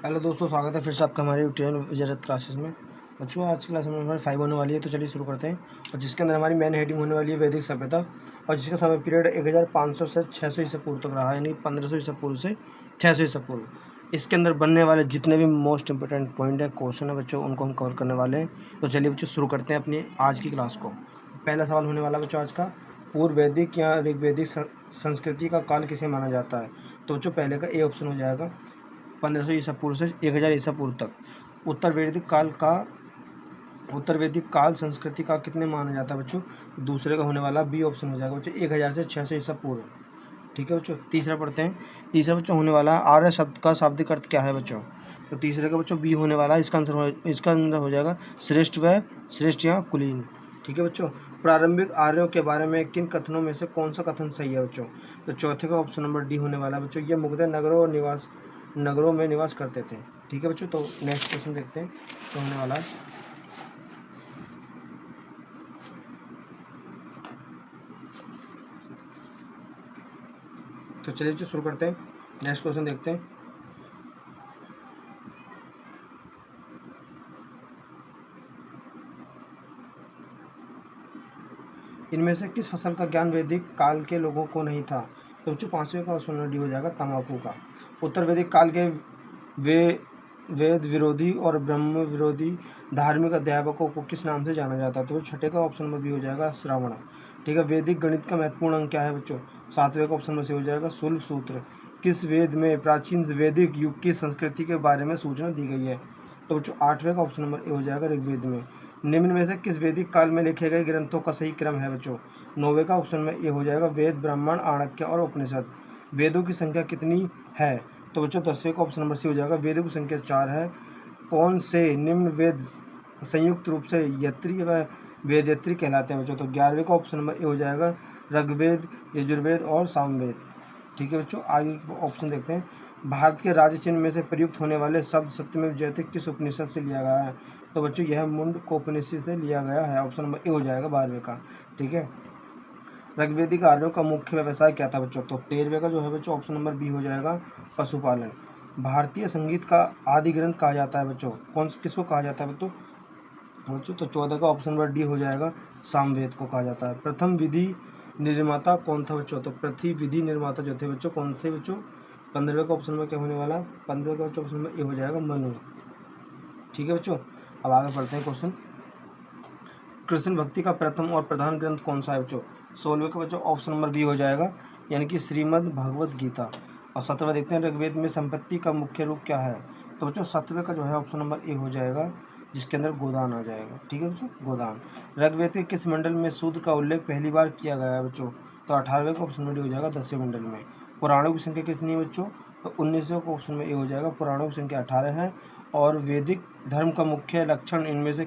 Hello दोस्तों, स्वागत है फिर से आपका हमारे ट्रेन विजयरथ क्लासेस में। बच्चों, आज की क्लास में हमारी 5 होने वाली है, तो चलिए शुरू करते हैं। और जिसके अंदर हमारी मेन हेडिंग होने वाली है वैदिक सभ्यता, और जिसका समय पीरियड 1500 से 600 ईसा पूर्व तक रहा है, यानी 1500 ईसा पूर्व से 600 ईसा पूर्व। इसके अंदर बनने वाले जितने भी मोस्ट इंपॉर्टेंट पॉइंट है, क्वेश्चन है बच्चों, उनको हम कवर करने वाले हैं। तो चलिए बच्चों शुरू करते हैं अपनी आज की क्लास को। पहला सवाल होने वाला बच्चों आज का, पूर्व वैदिक या ऋग्वैदिक संस्कृति का काल किसे माना जाता है। तो बच्चों पहले का ए ऑप्शन हो जाएगा 1500 ईसा पूर्व से 1000 ईसा पूर्व तक। उत्तर वैदिक काल संस्कृति का कितने माना जाता है बच्चों। दूसरे का होने वाला बी ऑप्शन हो जाएगा बच्चों 1000 से 600 ईसा पूर्व। ठीक है बच्चों, तीसरा पढ़ते हैं। तीसरा बच्चों होने वाला आर्य शब्द का शाब्दिक अर्थ क्या है बच्चों। तो तीसरे का बच्चों बी होने वाला, इसका आंसर हो जाएगा श्रेष्ठ या कुलीन। ठीक है बच्चों, प्रारंभिक आर्यों के बारे में किन कथनों में से कौन सा कथन सही है बच्चों। तो चौथे का ऑप्शन नंबर डी होने वाला बच्चों, ये मुग्धे नगरों में निवास करते थे। ठीक है बच्चों, तो नेक्स्ट क्वेश्चन देखते हैं तो होने वाला है। तो चलिए बच्चों शुरू करते हैं, नेक्स्ट क्वेश्चन देखते हैं। इनमें से किस फसल का ज्ञान वैदिक काल के लोगों को नहीं था। तो बच्चों पांचवें का ऑप्शन नंबर डी हो जाएगा तंबाकू का। उत्तर वैदिक काल के वे वेद विरोधी और ब्रह्म विरोधी धार्मिक अध्यापकों को किस नाम से जाना जाता है। तो छठे का ऑप्शन नंबर बी हो जाएगा श्रावण। ठीक है, वैदिक गणित का महत्वपूर्ण अंक क्या है बच्चों। सातवें का ऑप्शन नंबर सी हो जाएगा शूल सूत्र। किस वेद में प्राचीन वैदिक युग की संस्कृति के बारे में सूचना दी गई है। तो बच्चों आठवें का ऑप्शन नंबर ए हो जाएगा ऋग्वेद में। निम्न में से किस वैदिक काल में लिखे गए ग्रंथों का सही क्रम है बच्चों। नौवें का ऑप्शन में ए हो जाएगा वेद, ब्राह्मण, आणक्य और उपनिषद। वेदों की संख्या कितनी है। तो बच्चों 10वें का ऑप्शन नंबर सी हो जाएगा वेदों की संख्या 4 है। कौन से निम्न वेद संयुक्त रूप से यत्री व वेदयत्री कहलाते हैं बच्चों। तो 11वें का ऑप्शन नंबर ए हो जाएगा ऋग्वेद, यजुर्वेद और सामवेद। ठीक है बच्चों, आगे ऑप्शन देखते हैं। भारत के राज्य चिन्ह में से प्रयुक्त होने वाले शब्द सत्यमेव जयते किस उपनिषद से लिया गया है। तो बच्चों यह मुंडकोपनिषद से लिया गया है। ऑप्शन नंबर ए हो जाएगा 12वें का। ठीक है, ऋग्वेदिक आर्यों का मुख्य व्यवसाय क्या था बच्चों। तो 13वें का जो है बच्चों ऑप्शन नंबर बी हो जाएगा पशुपालन। भारतीय संगीत का आदि ग्रंथ कहा जाता है बच्चों, किसको कहा जाता है बच्चों। तो 14 का ऑप्शन नंबर डी हो जाएगा सामवेद को कहा जाता है। प्रथम विधि निर्माता कौन था बच्चों। तो पृथ्वी विधि निर्माता जो थे बच्चों कौन थे बच्चों। 15वें का ऑप्शन में क्या होने वाला है। 15वें का ऑप्शन में ए हो जाएगा मनु। ठीक है बच्चों, अब आगे बढ़ते हैं क्वेश्चन। कृष्ण भक्ति का प्रथम और प्रधान ग्रंथ कौन सा है बच्चों। 16वें का बच्चों ऑप्शन नंबर बी हो जाएगा, यानी कि श्रीमद् भगवत गीता। और 17वां देखते हैं ऋग्वेद में संपत्ति का मुख्य रूप क्या है। तो बच्चों 17वें का जो है ऑप्शन नंबर ए हो जाएगा, जिसके अंदर गोदान आ जाएगा। ठीक है बच्चों, गोदान। ऋग्वेद के किस मंडल में शूद्र का उल्लेख पहली बार किया गया है बच्चों। तो 18वें का ऑप्शन नंबर डी हो जाएगा 10वें मंडल में। पुराणों की संख्या कितनी है बच्चों। तो 19वें का ऑप्शन में ए हो जाएगा, पुराणों की संख्या 18 है। और वैदिक धर्म का मुख्य लक्षण इनमें से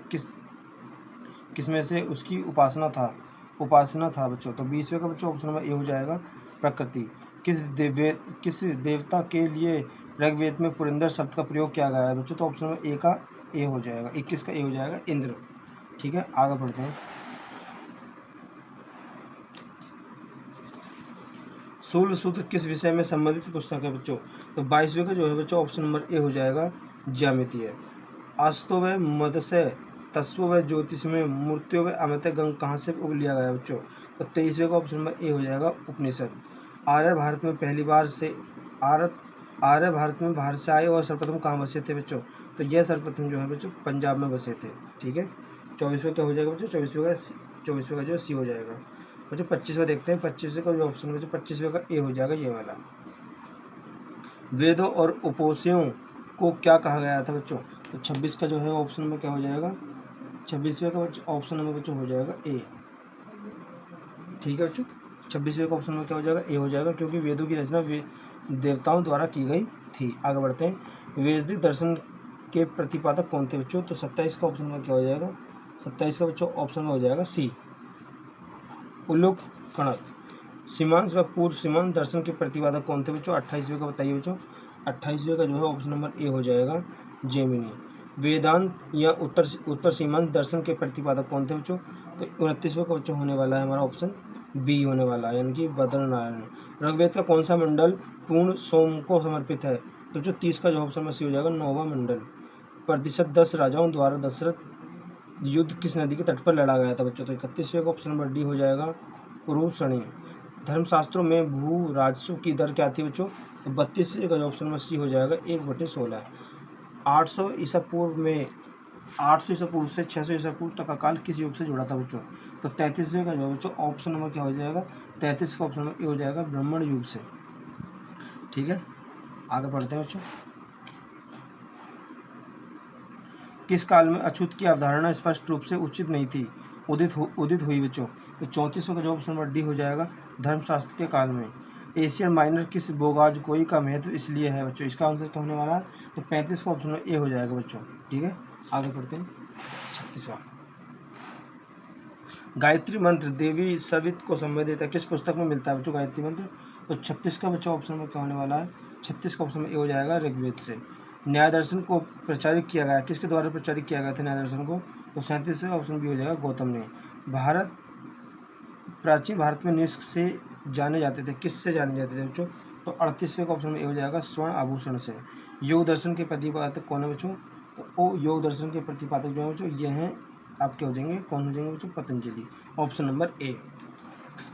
किसमें से उसकी उपासना था बच्चों। तो 20वें का बच्चों ऑप्शन नंबर ए हो जाएगा प्रकृति। किस देवता के लिए ऋग्वेद में पुरंदर शब्द का प्रयोग किया गया है बच्चों। तो ऑप्शन नंबर ए का ए हो जाएगा, 21 का ए हो जाएगा इंद्र। ठीक है, आगे बढ़ते हैं। शूल सूत्र किस विषय में संबंधित पुस्तक है बच्चों। तो 22वें का जो है बच्चों ऑप्शन नंबर ए हो जाएगा ज्यामितीय। अस्तो व मदस्य तस्व व ज्योतिष में मूर्तियों व अमित गंग कहाँ से लिया गया बच्चों। तो 23वें का ऑप्शन नंबर ए हो जाएगा उपनिषद। आर्य भारत में भारत से आए और सर्वप्रथम कहाँ बसे थे बच्चों। तो यह सर्वप्रथम जो है बच्चों पंजाब में बसे थे। ठीक है, 24वें क्या हो जाएगा बच्चों, 24वें का जो सी हो जाएगा बच्चों। 25वें देखते हैं, 25वें का जो ऑप्शन बच्चों 25वें का ए हो जाएगा ये वाला। वेदों और उपोषियों को क्या कहा गया था बच्चों। तो 26 का जो है ऑप्शन में क्या हो जाएगा, 26वें का ऑप्शन नंबर बच्चों हो जाएगा ए। ठीक है बच्चों, 26वें का ऑप्शन में क्या हो जाएगा ए हो जाएगा, क्योंकि वेदों की रचना देवताओं द्वारा की गई थी। आगे बढ़ते हैं। वैदिक दर्शन के प्रतिपादक कौन थे बच्चों। तो 27 का ऑप्शन में क्या हो जाएगा, 27 का बच्चों ऑप्शन में हो जाएगा सी उल्लुक कणक। सीमांश व पूर्व सीमांत दर्शन के प्रतिपादक कौन थे बच्चों। 28वें का बताइए बच्चों। 28वें का जो है ऑप्शन नंबर ए हो जाएगा जेमिनी। वेदांत या उत्तर सीमांत दर्शन के प्रतिपादक कौन थे बच्चों। तो 29वें का बच्चों होने वाला है हमारा ऑप्शन बी होने वाला है, यानी कि बद्रनारायण। ऋग्वेद का कौन सा मंडल पूर्ण सोम को समर्पित है। तो जो 30 का जो ऑप्शन नंबर सी हो जाएगा नौवां मंडल। प्रतिशत 10 राजाओं द्वारा दशरथ युद्ध किस नदी के तट पर लड़ा गया था बच्चों? तो 31वें का ऑप्शन नंबर डी हो जाएगा पुरुषणी। धर्मशास्त्रों में भू राजस्व की दर क्या थी बच्चों? तो 32वें का जो ऑप्शन नंबर सी हो जाएगा 1/16। 800 ईसा पूर्व में 800 ईसा पूर्व से 600 ईसा पूर्व तक का काल किस युग से जुड़ा था बच्चों? तो 33वें का जो है बच्चों ऑप्शन नंबर क्या हो जाएगा? 33 का ऑप्शन नंबर ए हो जाएगा ब्राह्मण युग से। ठीक है, आगे बढ़ते हैं बच्चों। किस काल में अछूत की अवधारणा स्पष्ट रूप से उचित नहीं थी, उदित हुई बच्चों? तो 34 का जो ऑप्शन नंबर डी हो जाएगा धर्मशास्त्र के काल में। एशियन माइनर किस बोगाजकोई का महत्व इसलिए है बच्चों? इसका आंसर क्या होने वाला है? तो 35 का ऑप्शन नंबर ए हो जाएगा बच्चों। ठीक है, आगे बढ़ते हैं। 36वां गायत्री मंत्र देवी सवित को संबोधित है किस पुस्तक में मिलता है बच्चों गायत्री मंत्र? तो 36 का बच्चों ऑप्शन नंबर क्या होने वाला है? 36 का ऑप्शन ए हो जाएगा ऋग्वेद से। न्याय दर्शन को प्रचारित किया गया, किसके द्वारा प्रचारित किया गया था न्याय दर्शन को? तो 37 का ऑप्शन बी हो जाएगा गौतम ने। प्राचीन भारत में निष्क से जाने जाते थे, किससे जाने जाते थे बच्चों? तो 38वें का ऑप्शन में ए हो जाएगा स्वर्ण आभूषण से। योग दर्शन के प्रतिपादक कौन है बच्चों? तो ओ योग दर्शन के प्रतिपादक जो है बच्चों ये हैं आपके हो जाएंगे, कौन हो जाएंगे बच्चों? पतंजलि। Option number A.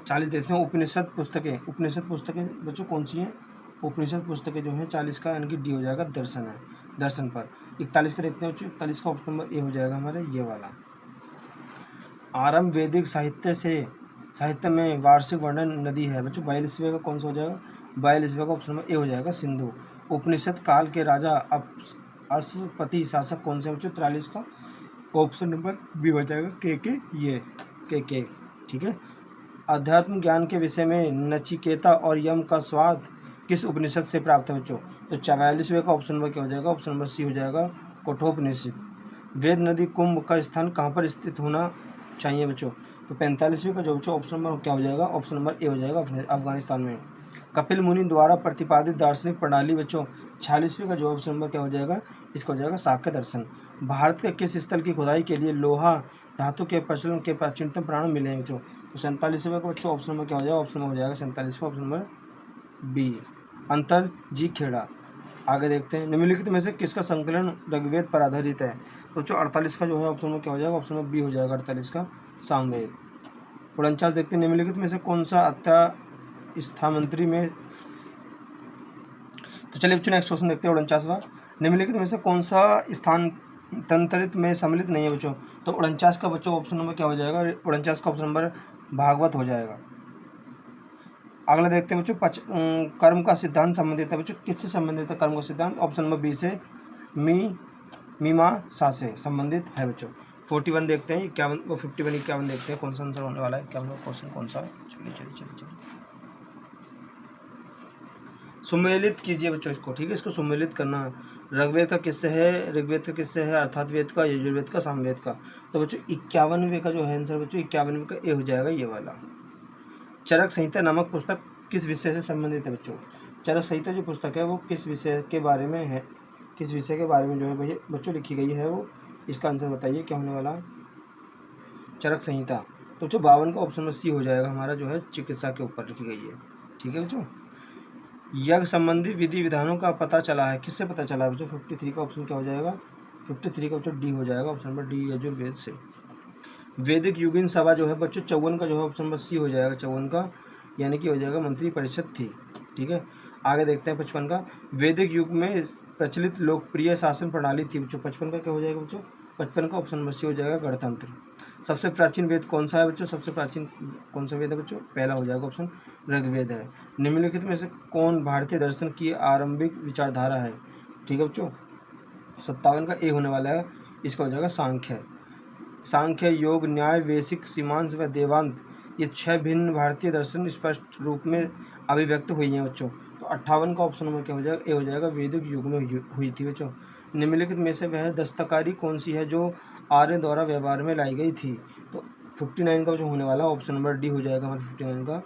40 देखते हैं उपनिषद पुस्तकें बच्चों कौन सी हैं? उपनिषद पुस्तकें जो हैं 40 का यानी कि डी हो जाएगा दर्शन है, दर्शन पर। 41 का देखते हैं बच्चों, 41 का ऑप्शन नंबर ए हो जाएगा हमारे ये वाला। आरंभ वैदिक साहित्य में वार्षिक वर्णन नदी है बच्चों 42वें का कौन सा हो जाएगा? 42वें का ऑप्शन नंबर ए हो जाएगा सिंधु। उपनिषद काल के राजा अश्वपति शासक कौन से बच्चों? 43 का ऑप्शन नंबर बी हो जाएगा के। ठीक है, अध्यात्म ज्ञान के विषय में नचिकेता और यम का स्वाद किस उपनिषद से प्राप्त है बच्चों? तो 44वें का ऑप्शन नंबर क्या हो जाएगा? ऑप्शन नंबर सी हो जाएगा कठोपनिषद। वेद नदी कुंभ का स्थान कहाँ पर स्थित होना चाहिए बच्चों? तो 45वें का जो बच्चों ऑप्शन नंबर क्या हो जाएगा? ऑप्शन नंबर ए हो जाएगा अफगानिस्तान में। कपिल मुनि द्वारा प्रतिपादित दार्शनिक प्रणाली बच्चों 46वें का जो ऑप्शन नंबर क्या हो जाएगा? इसका हो जाएगा सांख्य दर्शन। भारत के किस स्थल की खुदाई के लिए लोहा धातु के प्रचलन के प्राचीनतम प्रमाण मिले हैं बच्चों? तो 47वें का बच्चों ऑप्शन नंबर क्या हो जाएगा? ऑप्शन नंबर हो जाएगा 47वां ऑप्शन नंबर बी अंतर जी खेड़ा। आगे देखते हैं निम्नलिखित में से किसका संकलन ऋग्वेद पर आधारित है? तो जो 48 का जो है ऑप्शन में क्या हो जाएगा? ऑप्शन में बी हो जाएगा 48 का सामवेद। 49 देखते हैं निम्नलिखित में से कौन सा स्थामंत्री में, तो चलिए बच्चों नेक्स्ट क्वेश्चन देखते हैं 49वां। निम्नलिखित में से कौन सा स्थान तंत्रित में सम्मिलित नहीं है बच्चों? तो 49 का बच्चों ऑप्शन नंबर क्या हो जाएगा? 49 का ऑप्शन नंबर भागवत हो जाएगा। अगला देखते हैं बच्चों कर्म का सिद्धांत संबंधित है बच्चों, किससे संबंधित है कर्म का सिद्धांत? ऑप्शन नंबर बी से मीमांसा से संबंधित है बच्चों। 41 देखते हैं 51 देखते हैं कौन सा आंसर होने वाला है, क्या क्वेश्चन कौन सा है? चलिए सुमेलित कीजिए बच्चों इसको। ठीक है, इसको सुमेलित करना। ऋग्वेद का किससे है? ऋग्वेद का किससे है? अर्थात वेद का, यजुर्वेद का, सामवेद का। तो बच्चों 51वें का जो है आंसर बच्चों 51वें का ए हो जाएगा ये वाला। चरक संहिता नामक पुस्तक किस विषय से संबंधित है बच्चों? चरक संहिता जो पुस्तक है वो किस विषय के बारे में है? किस विषय के बारे में जो है भैया बच्चों लिखी गई है वो? इसका आंसर बताइए क्या होने वाला है? चरक संहिता। तो बच्चों 52 का ऑप्शन में सी हो जाएगा हमारा जो है चिकित्सा के ऊपर लिखी गई है। ठीक है बच्चों, यज्ञ संबंधी विधि विधानों का पता चला है, किससे पता चला है बच्चों? 53 का ऑप्शन क्या हो जाएगा? 53 का बच्चों डी हो जाएगा ऑप्शन नंबर डी यजुर्वेद से। वैदिक युगीन सभा जो है बच्चों 54 का जो है ऑप्शन नंबर सी हो जाएगा 54 का, यानी कि हो जाएगा मंत्री परिषद थी। ठीक है, आगे देखते हैं 55 का। वैदिक युग में प्रचलित लोकप्रिय शासन प्रणाली थी बच्चों 55 का क्या हो जाएगा बच्चों? 55 का ऑप्शन नंबर सी हो जाएगा गणतंत्र। सबसे प्राचीन वेद कौन सा है बच्चों? सबसे प्राचीन कौन सा वेद है बच्चों? पहला हो जाएगा ऑप्शन ऋग्वेद है। निम्नलिखित में से कौन भारतीय दर्शन की आरंभिक विचारधारा है? ठीक है बच्चों, 57 का ए होने वाला है, इसका हो जाएगा सांख्य, योग, न्याय, वैशिक, सीमांश व देवांत, ये 6 भिन्न भारतीय दर्शन स्पष्ट रूप में अभिव्यक्त हुई हैं बच्चों। तो 58 का ऑप्शन नंबर क्या हो जाएगा? ए हो जाएगा वैदिक युग में हुई थी बच्चों। निम्नलिखित में से वह दस्तकारी कौन सी है जो आर्य द्वारा व्यवहार में लाई गई थी? तो 59 का जो होने वाला ऑप्शन नंबर डी हो जाएगा हमारा 59 का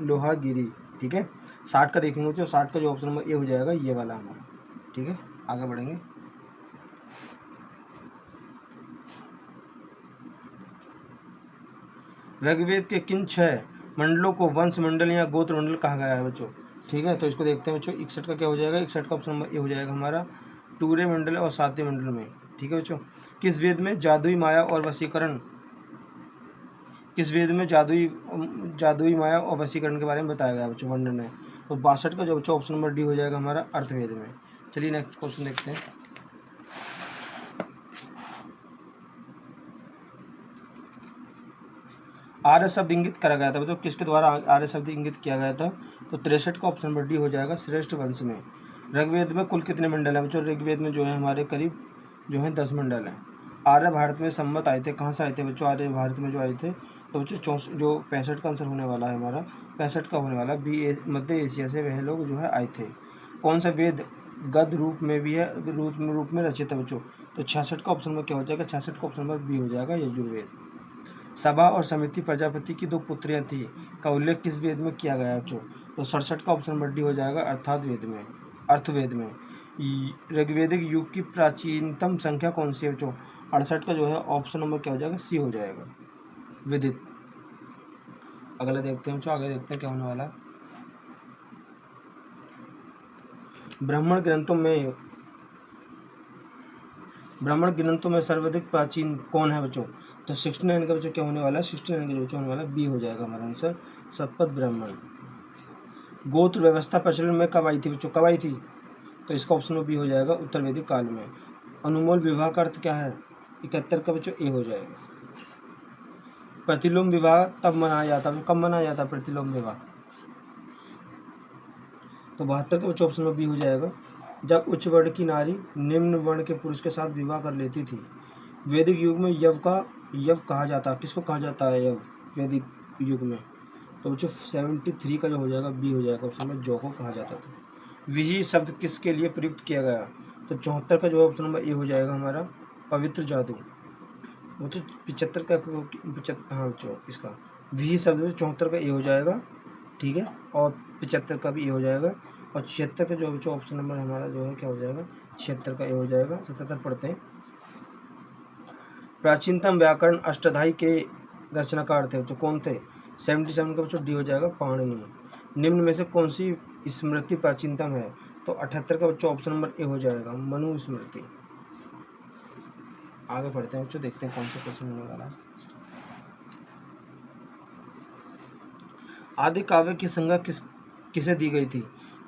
लोहागिरी। ठीक है, 60 का देखेंगे बच्चों, 60 का जो ऑप्शन नंबर ए हो जाएगा ये वाला हमारा। ठीक है, आगे बढ़ेंगे। ऋग्वेद के किन 6 मंडलों को वंश मंडल या गोत्र मंडल कहा गया है बच्चों? ठीक है, तो इसको देखते हैं बच्चों। 61 का क्या हो जाएगा, 61 का ऑप्शन नंबर ए हो जाएगा हमारा, टूरे मंडल और सातवें मंडल में। ठीक है बच्चों, किस वेद में जादुई माया और वशीकरण, किस वेद में जादुई माया और वशीकरण के बारे में बताया गया बच्चों, वर्णन है। तो 62 का जो बच्चों ऑप्शन नंबर डी हो जाएगा हमारा, अर्थवेद में। चलिए नेक्स्ट क्वेश्चन देखते हैं। आर्य शब्द इंगित करा गया था बच्चों, किसके द्वारा आर्य शब्द इंगित किया गया था, तो 63 का ऑप्शन नंबर डी हो जाएगा, श्रेष्ठ वंश में। ऋग्वेद में कुल कितने मंडल हैं बच्चों, ऋग्वेद में जो है हमारे करीब जो है 10 मंडल हैं। आर्य भारत में संवत आए थे, कहाँ से आए थे बच्चों, आर्य भारत में जो आए थे, तो बच्चों जो 65 का आंसर होने वाला है हमारा, 65 का होने वाला बी, मध्य एशिया से वह लोग जो है आए थे। कौन सा वेद गद्य रूप में भी है, रूप में रचित है बच्चों, तो 66 का ऑप्शन नंबर क्या हो जाएगा, 66 का ऑप्शन नंबर बी हो जाएगा, यजुर्वेद। सभा और समिति प्रजापति की 2 पुत्रियां थी का उल्लेख किस वेद में किया गया है बच्चों, तो 67 का ऑप्शन नंबर डी हो जाएगा, अर्थात वेद में, अर्थवेद में। ऋग्वेदिक युग की प्राचीनतम संख्या कौन सी है बच्चों, 68 का जो है ऑप्शन नंबर क्या हो जाएगा, सी हो जाएगा, विदित। अगला देखते हैं बच्चों, आगे देखते हैं क्या होने वाला है। ब्राह्मण ग्रंथों में सर्वाधिक प्राचीन कौन है बच्चों, तो 69 का बच्चों क्या होने वाला है, 69 का बच्चों होने वाला बी हो जाएगा हमारा आंसर, शतपथ ब्राह्मण। गोत्र व्यवस्था प्रचलन में कब आई थी बच्चों, कब आई थी, तो इसका ऑप्शन बी हो जाएगा, उत्तर वैदिक काल में। अनुमोल विवाह का अर्थ क्या है, 71 का बच्चों ए हो जाएगा। प्रतिलोम विवाह तब मनाया जाता है, कब मनाया जाता है प्रतिलोम विवाह, तो 72 का बच्चों ऑप्शन में बी हो जाएगा, जब उच्च वर्ण की नारी निम्न वर्ण के पुरुष के साथ विवाह कर लेती थी। वैदिक युग में यव कहा जाता है, किसको कहा जाता है यव वैदिक युग में, तो बच्चों 73 का जो हो जाएगा बी हो जाएगा, ऑप्शन में जौ को कहा जाता था। विहि शब्द किसके लिए प्रयुक्त किया गया, तो 74 का जो है ऑप्शन नंबर ए हो जाएगा हमारा, पवित्र जादू। बच्चों 75 का हाँ बच्चों इसका विहि शब्द 74 का ए हो जाएगा, ठीक है, और 75 का भी ए हो जाएगा, और 76 का जो बच्चों ऑप्शन नंबर हमारा जो है क्या हो जाएगा, 76 का ए हो जाएगा। 77 पढ़ते हैं। प्राचीनतम व्याकरण अष्टाध्यायी के रचनाकार थे बच्चों, कौन थे, 77 का बच्चों डी हो जाएगा, पाणिनि। निम्न में से कौन सी स्मृति प्राचीनतम है, तो 78 का बच्चों ऑप्शन नंबर ए हो जाएगा, मनु स्मृति। आगे पढ़ते हैं बच्चों, देखते हैं कौन सा क्वेश्चन होने वाला है। आदि काव्य की संज्ञा किसे दी गई थी,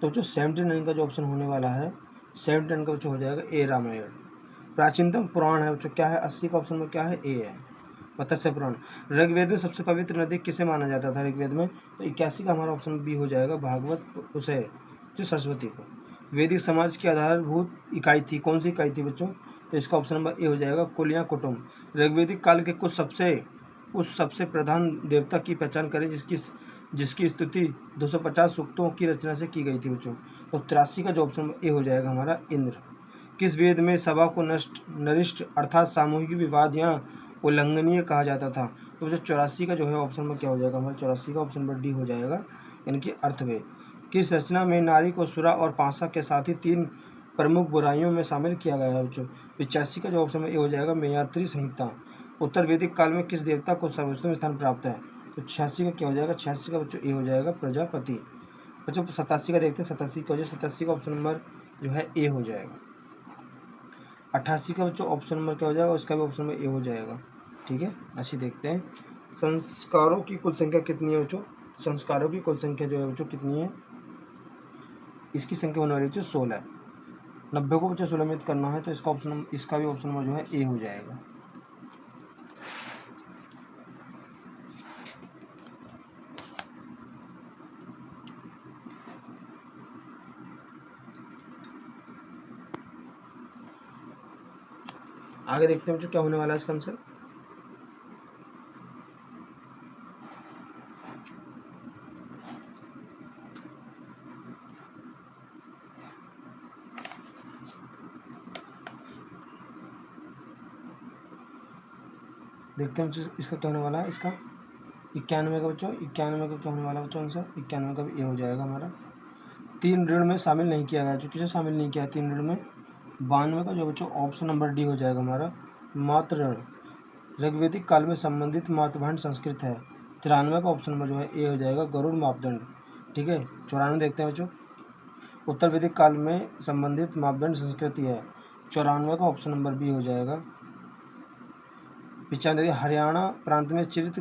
तो बच्चों 79 का जो ऑप्शन होने वाला है, 79 का बच्चों हो जाएगा ए, रामायण। प्राचीनतम पुराण है बच्चों क्या है, 80 का ऑप्शन में क्या है, ए है, मत्स्य पुराण। ऋग्वेद में सबसे पवित्र नदी किसे माना जाता था ऋग्वेद में, तो 81 का हमारा ऑप्शन बी हो जाएगा, भागवत उसे जो सरस्वती को। वैदिक समाज की आधारभूत इकाई थी, कौन सी इकाई थी बच्चों, तो इसका ऑप्शन नंबर ए हो जाएगा, कुल या कुटुंब। ऋग्वेदिक काल के उस सबसे प्रधान देवता की पहचान करें जिसकी स्तुति 250 सूक्तों की रचना से की गई थी बच्चों, तो 83 का जो ऑप्शन ए हो जाएगा हमारा, इंद्र। किस वेद में सभा को नरिष्ट अर्थात सामूहिक विवाद या उल्लंघनीय कहा जाता था, तो बच्चों 84 का जो है ऑप्शन में क्या हो जाएगा हमारा, 84 का ऑप्शन नंबर डी हो जाएगा, यानी कि अर्थवेद। किस रचना में नारी को सुरा और पासा के साथ ही 3 प्रमुख बुराइयों में शामिल किया गया है बच्चों, 85 का जो ऑप्शन में ए हो जाएगा, मेयात्री संहिता। उत्तर वैदिक काल में किस देवता को सर्वोत्तम स्थान प्राप्त है, तो 86 का क्या हो जाएगा, 86 का बच्चों ए हो जाएगा, प्रजापति। बच्चों 87 का देखते हैं, 87 का 87 का ऑप्शन नंबर जो है ए हो जाएगा। 88 का बच्चों ऑप्शन नंबर क्या हो जाएगा, उसका भी ऑप्शन नंबर ए हो जाएगा, ठीक है। अच्छी देखते हैं, संस्कारों की कुल संख्या कितनी है बच्चों, संस्कारों की कुल संख्या जो है बच्चों कितनी है, इसकी संख्या होने वाली बच्चों 16। 90 को बच्चों 16 करना है, तो इसका भी ऑप्शन नंबर जो है ए हो जाएगा। आगे देखते हैं बच्चों क्या होने वाला है इसका आंसर। देखते हैं बच्चों इसका क्या होने वाला है, इसका 91 का बच्चों, 91 का क्या होने वाला बच्चों आंसर, 91 का भी ए हो जाएगा हमारा। 3 ऋण में शामिल नहीं किया गया, जो किसे शामिल नहीं किया 3 ऋण में, 92 का जो बच्चों ऑप्शन नंबर डी हो जाएगा हमारा, मातृ ऋण। ऋग्वेदिक काल में संबंधित मातृभांड संस्कृत है, 93 का ऑप्शन नंबर जो है ए हो जाएगा, गरुड़ मापदंड। ठीक है। 94 देखते हैं बच्चों, उत्तर वैदिक काल में संबंधित मापदंड संस्कृति है। 94 का ऑप्शन नंबर बी हो जाएगा। 95 हरियाणा प्रांत में चिरित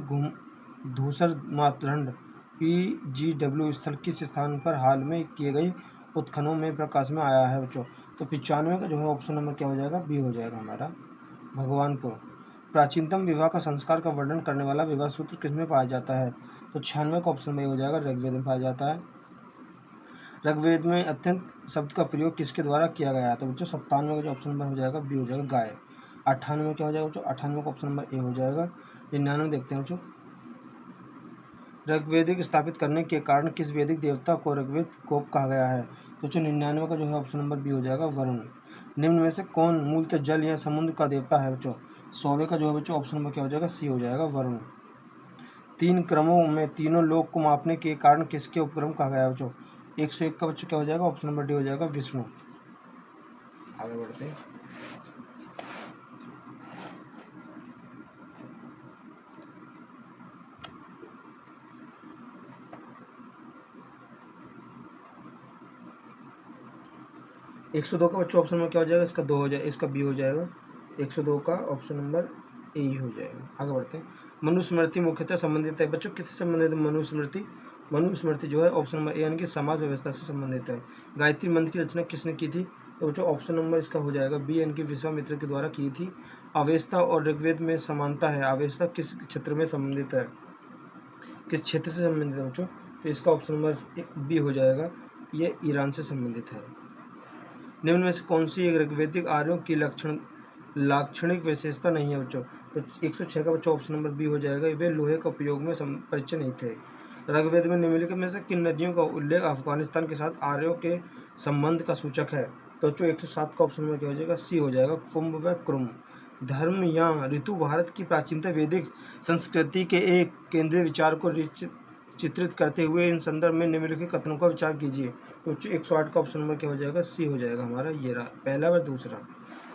धूसर मातदंड PGW स्थल किस स्थान पर हाल में किए गए उत्खननों में प्रकाश में आया है बच्चों। तो 95 का जो है ऑप्शन नंबर क्या हो जाएगा, बी हो जाएगा हमारा, भगवानपुर। प्राचीनतम विवाह का संस्कार का वर्णन करने वाला विवाह सूत्र किसमें पाया जाता है। तो 96 का ऑप्शन में हो जाएगा, ऋग्वेद में पाया जाता है। ऋग्वेद में अत्यंत शब्द का प्रयोग किसके द्वारा किया गया है। तो बच्चों 97 का जो ऑप्शन नंबर हो जाएगा, बी हो जाएगा, गाय। 98 क्या हो जाएगा बच्चों, 98 का ऑप्शन नंबर ए हो जाएगा। 99 देखते हैं बच्चों, ऋग्वेदिक स्थापित करने के कारण किस वैदिक देवता को ऋग्वेद कोप कहा गया है। तो 99 का जो है ऑप्शन नंबर बी हो जाएगा, वरुण। निम्न में से कौन मूलतः जल या समुद्र का देवता है बच्चों। 100 का जो है बच्चों ऑप्शन नंबर क्या हो जाएगा, सी हो जाएगा, वरुण। 3 क्रमों में तीनों लोक को मापने के कारण किसके उपक्रम कहा गया है बच्चों। 101 का बच्चों क्या हो जाएगा, ऑप्शन नंबर डी हो जाएगा, विष्णु। आगे बढ़ते हैं। एक 102 का बच्चों ऑप्शन नंबर क्या हो जाएगा, इसका 2 हो जाएगा, इसका बी हो जाएगा। 102 का ऑप्शन नंबर ए ही हो जाएगा। आगे बढ़ते हैं। मनुस्मृति मुख्यतः संबंधित है बच्चों, किससे संबंधित है मनुस्मृति। मनुस्मृति जो है ऑप्शन नंबर ए यानी कि समाज व्यवस्था से संबंधित है। गायत्री मंत्र की रचना किसने की थी। तो बच्चों ऑप्शन नंबर इसका हो जाएगा बी यानी कि विश्वामित्र के द्वारा की थी। अवेस्ता और ऋग्वेद में समानता है। अवेस्ता किस क्षेत्र में संबंधित है, किस क्षेत्र से संबंधित है बच्चों। तो इसका ऑप्शन नंबर बी हो जाएगा, ये ईरान से संबंधित है। निम्न में से कौन सी एक ऋग्वेदिक आर्यों की लाक्षणिक विशेषता नहीं है बच्चों। तो 106 का बच्चों ऑप्शन नंबर बी हो जाएगा, वे लोहे का उपयोग में परिचय नहीं थे। ऋग्वेद में निम्नलिखित में से किन नदियों का उल्लेख अफगानिस्तान के साथ आर्यों के संबंध का सूचक है। तो बच्चों 107 का ऑप्शन नंबर क्या हो जाएगा, सी हो जाएगा, कुंभ व कुरुम। धर्म या ऋतु भारत की प्राचीनतम वैदिक संस्कृति के एक केंद्रीय विचार को चित्रित करते हुए इन संदर्भ में निम्नलिखित कथनों का विचार कीजिए। तो 108 का ऑप्शन नंबर क्या हो जाएगा, सी हो जाएगा हमारा, ये रहा पहला व दूसरा।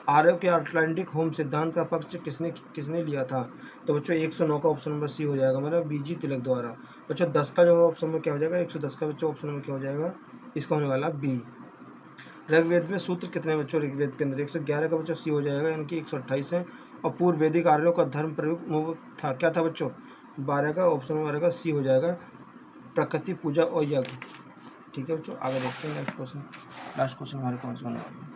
आर्यों के अटलांटिक होम सिद्धांत का पक्ष किसने लिया था। तो बच्चों 109 का ऑप्शन नंबर सी हो जाएगा हमारा, बीजी तिलक द्वारा। बच्चों 10 का जो ऑप्शन नंबर क्या हो जाएगा, 110 का बच्चों ऑप्शन नंबर क्या हो जाएगा, इसका होने वाला बी। ऋग्वेद में सूत्र कितने बच्चों ऋग्वेद के अंदर, 111 का बच्चों सी हो जाएगा यानी कि 128 है। और पूर्व वैदिक आर्यों का धर्म प्रयोग था, क्या था बच्चों, 12 का ऑप्शन नंबर का सी हो जाएगा, प्रकृति पूजा और यज्ञ। ठीक है बच्चों, आगे देखते हैं नेक्स्ट क्वेश्चन। लास्ट क्वेश्चन हमारे कौन सा होने वाला है।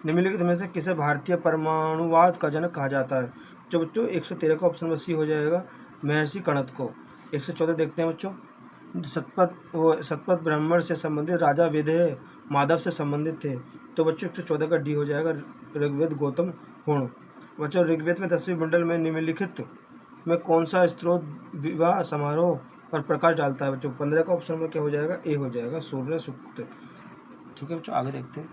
निम्नलिखित में से किसे भारतीय परमाणुवाद का जनक कहा जाता है। जो बच्चों 113 का ऑप्शन नंबर सी हो जाएगा, महर्षि कणद को। 114 देखते हैं बच्चों, सतपथ ब्राह्मण से संबंधित राजा विदेह माधव से संबंधित थे। तो बच्चों 114 का डी हो जाएगा, ऋग्वेद गौतम हुण। बच्चों ऋग्वेद में 10वें मंडल में निम्नलिखित में कौन सा स्त्रोत विवाह समारोह पर प्रकाश डालता है बच्चों। 15 का ऑप्शन में क्या हो जाएगा, ए हो जाएगा, सूर्य सूक्त। ठीक है बच्चों, आगे देखते हैं।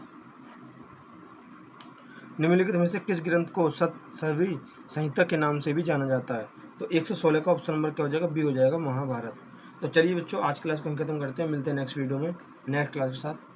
निम्नलिखित में से किस ग्रंथ को सतसवी संहिता के नाम से भी जाना जाता है। तो 116 का ऑप्शन नंबर क्या हो जाएगा, बी हो जाएगा, महाभारत। तो चलिए बच्चों, आज क्लास को हम खत्म करते हैं, मिलते हैं नेक्स्ट वीडियो में नेक्स्ट क्लास के साथ।